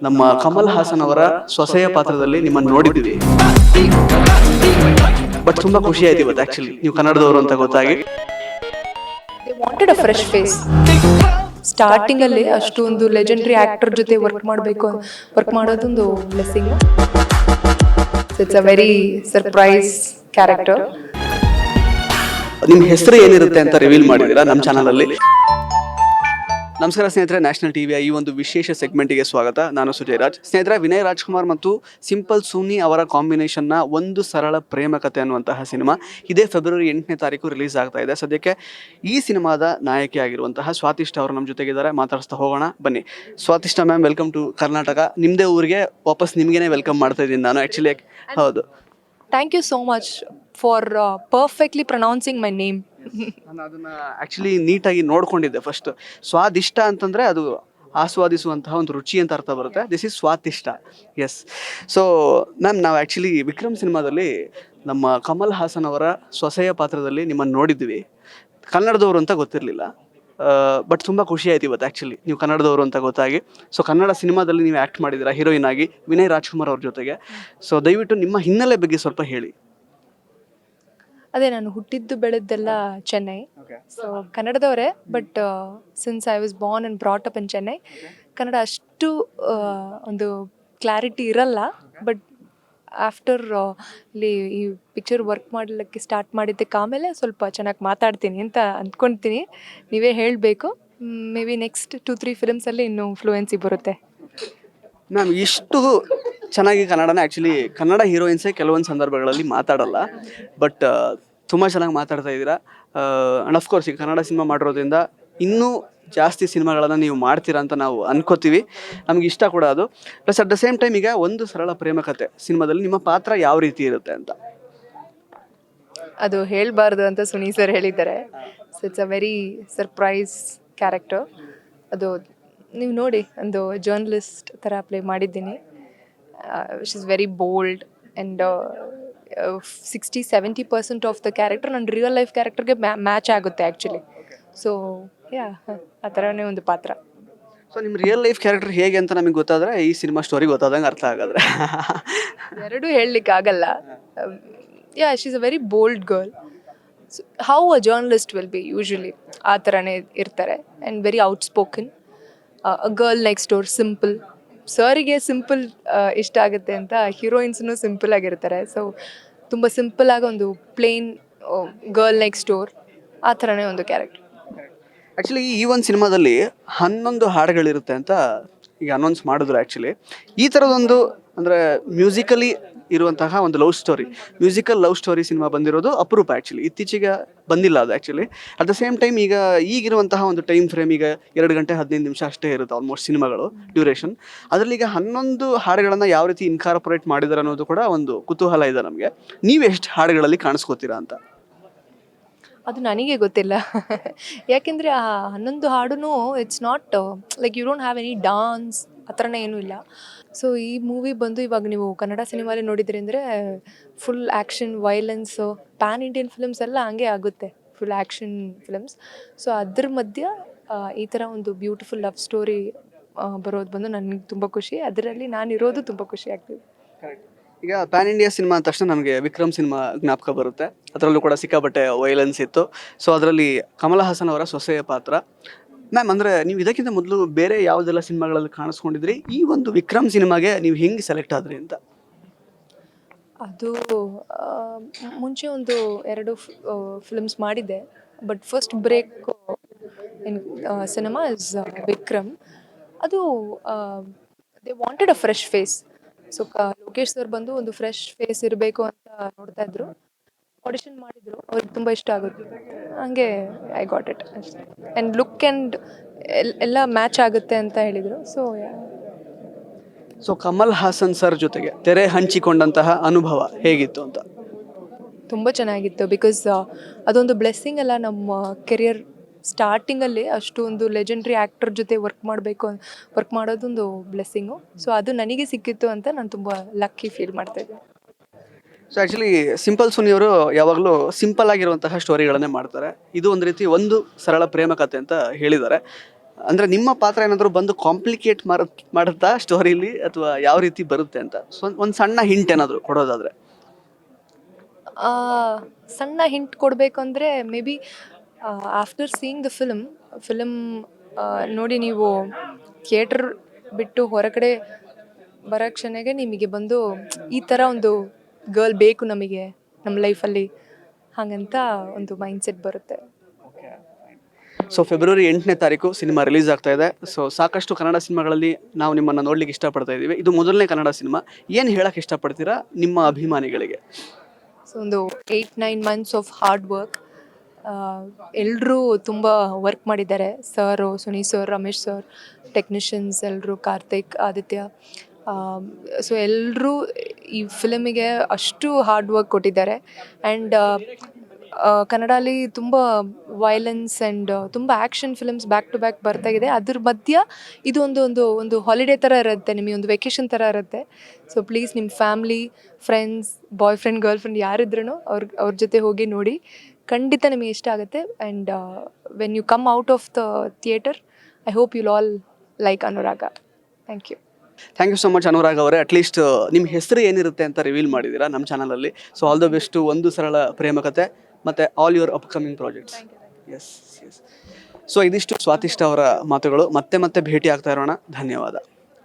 ನಮ್ಮ ಕಮಲ್ ಹಾಸನ್ ಅವರ ಸೊಸೆಯ ಪಾತ್ರದಲ್ಲಿ ನಿಮ್ಮನ್ನು ನೋಡಿದ್ವಿ. ಬಟ್ ತುಂಬಾ ಖುಷಿ ಆಯ್ತು ಇವತ್ತು ಆಕ್ಚುಲಿ ನೀವು ಕನ್ನಡದವರು ಅಂತ ಗೊತ್ತಾಗಿ. They wanted a fresh face. Starting ಅಲ್ಲಿ ಅಷ್ಟೊಂದು ಲೆಜೆಂಡರಿ ಆಕ್ಟರ್ ಜೊತೆ ವರ್ಕ್ ಮಾಡೋದೊಂದು blessing. It's a very surprise character. ನಿಮ್ ಹೆಸರು ಏನಿರುತ್ತೆ ಅಂತ ರಿವೀಲ್ ಮಾಡಿದೀರಾ ನಮ್ಮ ಚಾನಲ್ ಅಲ್ಲಿ. ನಮಸ್ಕಾರ ಸ್ನೇಹಿತರೆ, ನ್ಯಾಷನಲ್ ಟಿವಿಯ ಈ ಒಂದು ವಿಶೇಷ ಸೆಗ್ಮೆಂಟ್ಗೆ ಸ್ವಾಗತ. ನಾನು ಸುಜಯ್ ರಾಜ್. ಸ್ನೇಹಿತರೆ, ವಿನಯ್ ರಾಜ್ಕುಮಾರ್ ಮತ್ತು ಸಿಂಪಲ್ ಸೂನಿ ಅವರ ಕಾಂಬಿನೇಷನ್ನ ಒಂದು ಸರಳ ಪ್ರೇಮ ಕಥೆ ಅನ್ನುವಂತಹ ಸಿನಿಮಾ ಇದೇ ಫೆಬ್ರವರಿ 8ನೇ ತಾರೀಕು ರಿಲೀಸ್ ಆಗ್ತಾ ಇದೆ. ಸದ್ಯಕ್ಕೆ ಈ ಸಿನಿಮಾದ ನಾಯಕಿ ಆಗಿರುವಂತಹ ಸ್ವಾತಿಷ್ಠ ಅವರು ನಮ್ಮ ಜೊತೆಗಿದ್ದಾರೆ. ಮಾತಾಡಿಸ್ತಾ ಹೋಗೋಣ ಬನ್ನಿ. ಸ್ವಾತಿಷ್ಠ ಮ್ಯಾಮ್, ವೆಲ್ಕಮ್ ಟು ಕರ್ನಾಟಕ. ನಿಮ್ಮದೇ ಊರಿಗೆ ವಾಪಸ್ ನಿಮಗೇನೆ ವೆಲ್ಕಮ್ ಮಾಡ್ತಾ ಇದ್ದೀನಿ ನಾನು ಆ್ಯಕ್ಚುಲಿ. ಹೌದು, thank you so much for perfectly pronouncing my name. ನಾನು ಅದನ್ನ ಆ್ಯಕ್ಚುಲಿ ನೀಟಾಗಿ ನೋಡ್ಕೊಂಡಿದ್ದೆ. ಫಸ್ಟ್ ಸ್ವಾದಿಷ್ಟ ಅಂತಂದರೆ ಅದು ಆಸ್ವಾದಿಸುವಂತಹ ಒಂದು ರುಚಿ ಅಂತ ಅರ್ಥ ಬರುತ್ತೆ. ದಿಸ್ ಈಸ್ ಸ್ವಾತಿಷ್ಠ. ಎಸ್. ಸೊ ಮ್ಯಾಮ್, ನಾವು ಆ್ಯಕ್ಚುಲಿ ವಿಕ್ರಮ್ ಸಿನಿಮಾದಲ್ಲಿ ನಮ್ಮ ಕಮಲ್ ಹಾಸನ್ ಅವರ ಸೊಸೆಯ ಪಾತ್ರದಲ್ಲಿ ನಿಮ್ಮನ್ನು ನೋಡಿದ್ವಿ. ಕನ್ನಡದವರು ಅಂತ ಗೊತ್ತಿರಲಿಲ್ಲ. ಬಟ್ ತುಂಬ ಖುಷಿ ಆಯ್ತು ಇವತ್ತು ಆ್ಯಕ್ಚುಲಿ ನೀವು ಕನ್ನಡದವರು ಅಂತ ಗೊತ್ತಾಗಿ. ಸೊ ಕನ್ನಡ ಸಿನಿಮಾದಲ್ಲಿ ನೀವು ಆ್ಯಕ್ಟ್ ಮಾಡಿದ್ದೀರಾ ಹೀರೋಯಿನ್ ಆಗಿ ವಿನಯ್ ರಾಜ್ಕುಮಾರ್ ಅವ್ರ ಜೊತೆಗೆ. ಸೊ ದಯವಿಟ್ಟು ನಿಮ್ಮ ಹಿನ್ನೆಲೆ ಬಗ್ಗೆ ಸ್ವಲ್ಪ ಹೇಳಿ. ಅದೇ, ನಾನು ಹುಟ್ಟಿದ್ದು ಬೆಳೆದ್ದೆಲ್ಲ ಚೆನ್ನೈ. ಸೊ ಕನ್ನಡದವರೇ, but since I was born and brought up in Chennai, Kannada ಅಷ್ಟು ಒಂದು ಕ್ಲಾರಿಟಿ ಇರಲ್ಲ. ಬಟ್ ಆಫ್ಟರ್ ಇಲ್ಲಿ ಈ ಪಿಕ್ಚರ್ ವರ್ಕ್ ಮಾಡಲಿಕ್ಕೆ ಸ್ಟಾರ್ಟ್ ಮಾಡಿದ್ದಕ್ಕೆ ಆಮೇಲೆ ಸ್ವಲ್ಪ ಚೆನ್ನಾಗಿ ಮಾತಾಡ್ತೀನಿ ಅಂತ ಅಂದ್ಕೊಳ್ತೀನಿ. ನೀವೇ ಹೇಳಬೇಕು. ಮೇ ಬಿ ನೆಕ್ಸ್ಟ್ 2-3 ಫಿಲ್ಮ್ಸಲ್ಲಿ ಇನ್ನೂ ಫ್ಲೂಯೆನ್ಸಿ ಬರುತ್ತೆ. ಮ್ಯಾಮ್, ಇಷ್ಟು ಚೆನ್ನಾಗಿ ಕನ್ನಡನ ಆ್ಯಕ್ಚುಲಿ ಕನ್ನಡ ಹೀರೋಯಿನ್ಸೇ ಕೆಲವೊಂದು ಸಂದರ್ಭಗಳಲ್ಲಿ ಮಾತಾಡಲ್ಲ. ಬಟ್ ತುಂಬ ಚೆನ್ನಾಗಿ ಮಾತಾಡ್ತಾ ಇದ್ದೀರಾ. ಆ್ಯಂಡ್ ಅಫ್ಕೋರ್ಸ್ ಈಗ ಕನ್ನಡ ಸಿನಿಮಾ ಮಾಡಿರೋದ್ರಿಂದ ಇನ್ನೂ ಜಾಸ್ತಿ ಸಿನಿಮಾಗಳನ್ನು ನೀವು ಮಾಡ್ತೀರಾ ಅಂತ ನಾವು ಅನ್ಕೋತೀವಿ. ನಮ್ಗೆ ಇಷ್ಟ ಕೂಡ ಅದು. Plus at the same time ಈಗ ಒಂದು ಸರಳ ಪ್ರೇಮ ಕಥೆ ಸಿನಿಮಾದಲ್ಲಿ ನಿಮ್ಮ ಪಾತ್ರ ಯಾವ ರೀತಿ ಇರುತ್ತೆ ಅಂತ ಅದು ಹೇಳಬಾರ್ದು ಅಂತ ಸುನಿ ಸರ್ ಹೇಳಿದ್ದಾರೆ. So it's a very surprise character. ಅದು ನೀವು ನೋಡಿ, ಒಂದು ಜರ್ನಲಿಸ್ಟ್ ಥರ ಪ್ಲೇ ಮಾಡಿದ್ದೀನಿ. Which is very bold and 60-70% of the character ನನ್ನ ರಿಯಲ್ ಲೈಫ್ ಕ್ಯಾರೆಕ್ಟರ್ಗೆ ಮ್ಯಾಚ್ ಆಗುತ್ತೆ ಆ್ಯಕ್ಚುಲಿ. ಸೊ ಆ ಥರನೇ ಒಂದು ಪಾತ್ರ. ಸೊ ನಿಮ್ಮ ರಿಯಲ್ ಲೈಫ್ ಕ್ಯಾರೆಕ್ಟರ್ ಹೇಗೆ ಅಂತ ನಮಗೆ ಗೊತ್ತಾದರೆ ಈ ಸಿನಿಮಾ ಸ್ಟೋರಿ ಗೊತ್ತಾದಂಗೆ ಅರ್ಥ ಆಗಾದ್ರೆ. ಎರಡೂ ಹೇಳಲಿಕ್ಕೆ ಆಗಲ್ಲ. She is a very bold girl. How a journalist will be usually ಆ ಥರನೇ ಇರ್ತಾರೆ. And very outspoken. A girl next door, simple. ಸರಿಗೆ ಸಿಂಪಲ್ ಇಷ್ಟ ಆಗುತ್ತೆ ಅಂತ ಹೀರೋಯಿನ್ಸ್ನು ಸಿಂಪಲ್ ಆಗಿರ್ತಾರೆ. ಸೊ ತುಂಬ ಸಿಂಪಲ್ ಆಗಿ ಒಂದು ಪ್ಲೇನ್ ಗರ್ಲ್ ನೆಕ್ಸ್ಟ್ ಡೋರ್ ಆ ಥರನೇ ಒಂದು ಕ್ಯಾರೆಕ್ಟರ್. ಆ್ಯಕ್ಚುಲಿ ಈ ಒಂದು ಸಿನಿಮಾದಲ್ಲಿ 11 ಹಾಡುಗಳಿರುತ್ತೆ ಅಂತ ಈಗ ಅನೌನ್ಸ್ ಮಾಡಿದ್ರು. ಆ್ಯಕ್ಚುಲಿ ಈ ಥರದೊಂದು ಅಂದರೆ ಮ್ಯೂಸಿಕಲಿ ಇರುವಂತಹ ಒಂದು ಮ್ಯೂಸಿಕಲ್ ಲವ್ ಸ್ಟೋರಿ ಸಿನಿಮಾ ಬಂದಿರೋದು ಅಪರೂಪ. ಆ್ಯಕ್ಚುಲಿ ಇತ್ತೀಚೆಗೆ ಬಂದಿಲ್ಲ ಅದು. Actually at the same time ಈಗಿರುವಂತಹ ಒಂದು ಟೈಮ್ ಫ್ರೇಮ್ ಈಗ 2 ಗಂಟೆ 15 ನಿಮಿಷ ಅಷ್ಟೇ ಇರುತ್ತೆ ಆಲ್ಮೋಸ್ಟ್ ಸಿನಿಮಾಗಳು ಡ್ಯೂರೇಷನ್. ಅದರಲ್ಲಿ ಈಗ 11 ಹಾಡುಗಳನ್ನು ಯಾವ ರೀತಿ ಇನ್ಕಾರ್ಪೊರೇಟ್ ಮಾಡಿದ್ದಾರೆ ಅನ್ನೋದು ಕೂಡ ಒಂದು ಕುತೂಹಲ ಇದೆ ನಮಗೆ. ನೀವು ಎಷ್ಟು ಹಾಡುಗಳಲ್ಲಿ ಕಾಣಿಸ್ಕೋತೀರಾ ಅಂತ? ಅದು ನನಗೆ ಗೊತ್ತಿಲ್ಲ. ಯಾಕೆಂದರೆ ಆ 11 ಹಾಡು it's not like you don't have any dance ಆ ಥರನೇ ಏನೂ ಇಲ್ಲ. ಸೊ ಈ ಮೂವಿ ಬಂದು ಇವಾಗ ನೀವು ಕನ್ನಡ ಸಿನಿಮಾಲಿ ನೋಡಿದ್ರಿ ಅಂದರೆ full action, violence, PAN Indian films ಎಲ್ಲ ಹಂಗೆ ಆಗುತ್ತೆ, ಫುಲ್ ಆ್ಯಕ್ಷನ್ ಫಿಲ್ಮ್ಸ್. ಸೊ ಅದ್ರ ಮಧ್ಯೆ ಈ ಥರ ಒಂದು ಬ್ಯೂಟಿಫುಲ್ ಲವ್ ಸ್ಟೋರಿ ಬರೋದು ಬಂದು ನನಗೆ ತುಂಬ ಖುಷಿ. ಅದರಲ್ಲಿ ನಾನಿರೋದು ತುಂಬ ಖುಷಿ ಆಗ್ತಿದೆ. ಈಗ ಪ್ಯಾನ್ ಇಂಡಿಯಾ ಸಿನಿಮಾ ಅಂದ ತಕ್ಷಣ ನಮಗೆ ವಿಕ್ರಮ್ ಸಿನಿಮಾ ಜ್ಞಾಪಕ ಬರುತ್ತೆ. ಅದರಲ್ಲೂ ಕೂಡ ಸಿಕ್ಕಾಪಟ್ಟೆ ವೈಲೆನ್ಸ್ ಇತ್ತು. ಸೊ ಅದರಲ್ಲಿ ಕಮಲ್ ಹಾಸನ್ ಅವರ ಸೊಸೆಯ ಪಾತ್ರ. ಮ್ಯಾಮ್, ಅಂದರೆ ನೀವು ಇದಕ್ಕಿಂತ ಮೊದಲು ಬೇರೆ ಯಾವುದೆಲ್ಲ ಸಿನಿಮಾಗಳಲ್ಲಿ ಕಾಣಿಸ್ಕೊಂಡಿದ್ರಿ? ಈ ಒಂದು ವಿಕ್ರಮ್ ಸಿನಿಮಾಗೆ ನೀವು ಹೆಂಗೆ ಸೆಲೆಕ್ಟ್ ಆದ್ರಿ ಅಂತ? ಅದು ಮುಂಚೆ ಒಂದು 2 ಫಿಲ್ಮ್ಸ್ ಮಾಡಿದ್ದೆ. But first break in cinema is Vikram. ಅದು they wanted a fresh face. So Lokesh sir ಬಂದು ಒಂದು ಫ್ರೆಶ್ ಫೇಸ್ ಇರಬೇಕು ಅಂತ ನೋಡ್ತಾ ಇದ್ರು. ಆಡಿಷನ್ ಮಾಡಿದ್ರು, ಅವ್ರಿಗೆ ತುಂಬ ಇಷ್ಟ ಆಗುತ್ತೆ. ಹಂಗೆ I got it. And look and ಎಲ್ಲ ಮ್ಯಾಚ್ ಆಗುತ್ತೆ ಅಂತ ಹೇಳಿದರು. ಸೊ ಕಮಲ್ ಹಾಸನ್ ಸರ್ ಜೊತೆಗೆ ತೆರೆ ಹಂಚಿಕೊಂಡಂತಹ ಅನುಭವ ಹೇಗಿತ್ತು ಅಂತ? ತುಂಬ ಚೆನ್ನಾಗಿತ್ತು. ಬಿಕಾಸ್ ಅದೊಂದು ಬ್ಲೆಸ್ಸಿಂಗ್ ಅಲ್ಲ. ನಮ್ಮ ಕೆರಿಯರ್ ಸ್ಟಾರ್ಟಿಂಗಲ್ಲಿ ಅಷ್ಟೊಂದು ಲೆಜೆಂಡ್ರಿ ಆ್ಯಕ್ಟರ್ ಜೊತೆ ವರ್ಕ್ ಮಾಡೋದೊಂದು ಬ್ಲೆಸ್ಸಿಂಗು. ಸೊ ಅದು ನನಗೆ ಸಿಕ್ಕಿತ್ತು ಅಂತ ನಾನು ತುಂಬ ಲಕ್ಕಿ ಫೀಲ್ ಮಾಡ್ತಾಯಿದ್ದೆ. ಸೊ ಆ್ಯಕ್ಚುಲಿ ಸಿಂಪಲ್ ಸುನಿ ಅವರು ಯಾವಾಗಲೂ ಸಿಂಪಲ್ ಆಗಿರುವಂತಹ ಸ್ಟೋರಿಗಳನ್ನೇ ಮಾಡ್ತಾರೆ. ಇದು ಒಂದು ರೀತಿ ಒಂದು ಸರಳ ಪ್ರೇಮ ಕಥೆ ಅಂತ ಹೇಳಿದ್ದಾರೆ. ಅಂದರೆ ನಿಮ್ಮ ಪಾತ್ರ ಏನಾದರೂ ಬಂದು ಕಾಂಪ್ಲಿಕೇಟ್ ಮಾಡುತ್ತಾ ಸ್ಟೋರಿಲಿ, ಅಥವಾ ಯಾವ ರೀತಿ ಬರುತ್ತೆ ಅಂತ ಒಂದು ಸಣ್ಣ ಹಿಂಟ್ ಏನಾದರೂ ಕೊಡೋದಾದರೆ? ಆ, ಸಣ್ಣ ಹಿಂಟ್ ಕೊಡಬೇಕು ಅಂದರೆ may be after seeing the film ನೋಡಿ ನೀವು ಥಿಯೇಟ್ರ್ ಬಿಟ್ಟು ಹೊರಗಡೆ ಬರೋ ಕ್ಷಣಕ್ಕೆ ನಿಮಗೆ ಬಂದು ಈ ಥರ ಒಂದು ಗರ್ಲ್ ಬೇಕು ನಮಗೆ ನಮ್ಮ ಲೈಫಲ್ಲಿ, ಹಾಗಂತ ಒಂದು ಮೈಂಡ್ಸೆಟ್ ಬರುತ್ತೆ. ಸೊ ಫೆಬ್ರವರಿ 8ನೇ ತಾರೀಕು ಸಿನಿಮಾ ರಿಲೀಸ್ ಆಗ್ತಾ ಇದೆ. ಸೊ ಸಾಕಷ್ಟು ಕನ್ನಡ ಸಿನಿಮಾಗಳಲ್ಲಿ ನಾವು ನಿಮ್ಮನ್ನು ನೋಡ್ಲಿಕ್ಕೆ ಇಷ್ಟಪಡ್ತಾ ಇದ್ದೀವಿ. ಇದು ಮೊದಲನೇ ಕನ್ನಡ ಸಿನಿಮಾ. ಏನು ಹೇಳಕ್ಕೆ ಇಷ್ಟಪಡ್ತೀರಾ ನಿಮ್ಮ ಅಭಿಮಾನಿಗಳಿಗೆ? ಸೊ ಒಂದು 8-9 ಮಂತ್ಸ್ ಆಫ್ ಹಾರ್ಡ್ ವರ್ಕ್, ಎಲ್ಲರೂ ತುಂಬ ವರ್ಕ್ ಮಾಡಿದ್ದಾರೆ. Sir, Suni sir, Ramesh sir, technicians ಎಲ್ಲರೂ, ಕಾರ್ತಿಕ್, ಆದಿತ್ಯ. ಸೊ ಎಲ್ಲರೂ ಈ ಫಿಲಮಿಗೆ ಅಷ್ಟು ಹಾರ್ಡ್ ವರ್ಕ್ ಕೊಟ್ಟಿದ್ದಾರೆ. ಆ್ಯಂಡ್ ಕನ್ನಡಲ್ಲಿ ತುಂಬ ವೈಲೆನ್ಸ್ ಆ್ಯಂಡ್ ತುಂಬ action films back to back ಬರ್ತಾಗಿದೆ. ಅದ್ರ ಮಧ್ಯ ಇದು ಒಂದು ಹಾಲಿಡೇ ಥರ ಇರುತ್ತೆ, ನಿಮಗೆ ಒಂದು ವೆಕೇಷನ್ ಥರ ಇರುತ್ತೆ. ಸೊ ಪ್ಲೀಸ್ ನಿಮ್ಮ family, friends, boyfriend, girlfriend ಯಾರಿದ್ರೂ ಅವ್ರ ಜೊತೆ ಹೋಗಿ ನೋಡಿ, ಖಂಡಿತ ನಿಮಗೆ ಇಷ್ಟ ಆಗುತ್ತೆ. And when you come out of the theatre, I hope you'll all like Anuraga. Thank you. Thank you so much Anurag ಅವರೇ. ಅಟ್ಲೀಸ್ಟ್ ನಿಮ್ಮ ಹೆಸರು ಏನಿರುತ್ತೆ ಅಂತ ರಿವೀಲ್ ಮಾಡಿದ್ದೀರಾ ನಮ್ಮ ಚಾನಲಲ್ಲಿ. So all the best. ಒಂದು ಸರಳ ಪ್ರೇಮಕತೆ ಮತ್ತು all your upcoming projects. Yes. So ಇದಿಷ್ಟು ಸ್ವಾತಿಷ್ಠ ಅವರ ಮಾತುಗಳು. ಮತ್ತೆ ಭೇಟಿ ಆಗ್ತಾ ಇರೋಣ. ಧನ್ಯವಾದ.